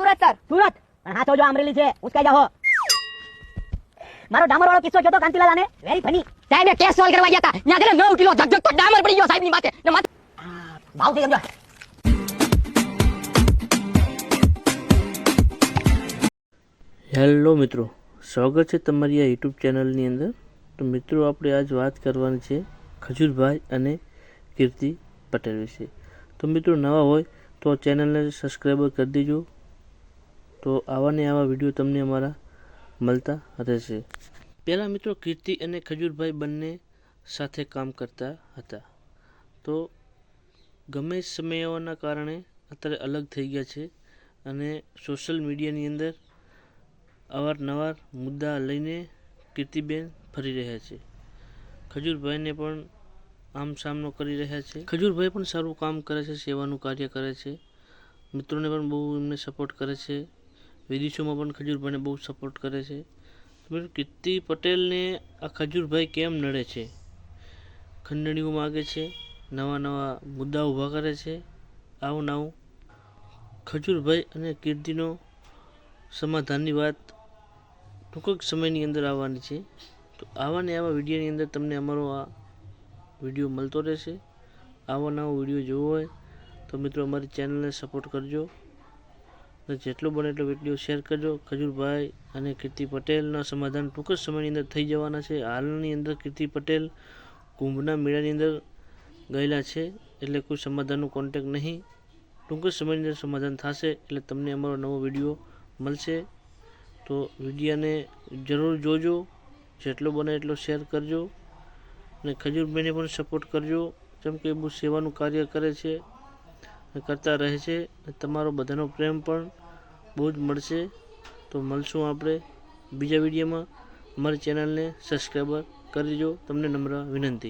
Surat sir. Surat? હા તો જો અમરેલી છે, ઉસકાઈ જાઓ. મારો ડામર વાળો કિસ્સો જોતો કાંતિલાલ આને, વેરી ફની. સાહેબ કેસ સોલ્વ કરવા ગયા હતા, ત્યાં જઈને 9 કિલો ધક તો ડામર પડી ગયો સાહેબની માથે. ને માથે ભાવથી સમજો. હેલો મિત્રો, સ્વાગત છે તમારી આ યુટ્યુબ ચેનલની અંદર. તો મિત્રો, આપણે આજ વાત કરવાની છે ખજૂરભાઈ અને કીર્તિ પટેલ વિશે. તો મિત્રો, નવા હોય તો ચેનલને સબસ્ક્રાઈબર કરી દેજો. તો આવા ને આવા વિડીયો તમને અમારા મળતા રહેશે. પહેલાં મિત્રો, કીર્તિ અને ખજૂરભાઈ બંને સાથે કામ કરતા હતા. તો ગમે સમયોના કારણે અત્યારે અલગ થઈ ગયા છે અને સોશિયલ મીડિયાની અંદર અવારનવાર મુદ્દા લઈને કીર્તિબેન ફરી રહ્યા છે. ખજૂરભાઈને પણ આમ સામનો કરી રહ્યા છે. ખજૂરભાઈ પણ સારું કામ કરે છે, સેવાનું કાર્ય કરે છે, મિત્રોને પણ બહુ એમને સપોર્ટ કરે છે, વિદેશોમાં પણ ખજૂરભાઈને બહુ સપોર્ટ કરે છે. કીર્તિ પટેલને આ ખજૂરભાઈ કેમ નડે છે? ખંડણીઓ માગે છે, નવા નવા મુદ્દા ઊભા કરે છે. આવું નવું ખજૂરભાઈ અને કીર્તિનો સમાધાનની વાત ટૂંક જ સમયની અંદર આવવાની છે. તો આવા ને આવા વિડીયોની અંદર તમને અમારો આ વિડીયો મળતો રહેશે. આવો નવો વિડીયો જોવો હોય તો મિત્રો અમારી ચેનલને સપોર્ટ કરજો અને જેટલો બને એટલો વિડીયો શેર કરજો. ખજૂરભાઈ અને કીર્તિ પટેલના સમાધાન ટૂંક જ સમયની અંદર થઈ જવાના છે. હાલની અંદર કીર્તિ પટેલ કુંભના મેળાની અંદર ગયેલા છે, એટલે કોઈ સમાધાનનો કોન્ટેક્ટ નહીં. ટૂંક જ સમયની અંદર સમાધાન થશે એટલે તમને અમારો નવો વિડીયો મળશે. તો વિડીયોને જરૂર જોજો, જેટલો બને એટલો શેર કરજો અને ખજૂરભાઈને પણ સપોર્ટ કરજો, જેમ કે બહુ સેવાનું કાર્ય કરે છે અને કરતા રહે છે. તમારો બધાનો પ્રેમ પણ બહુ જ મળશે. તો મળશું આપણે બીજા વિડીયોમાં. અમારી ચેનલને સબસ્ક્રાઈબર કરી દેજો, તમને નમ્ર વિનંતી.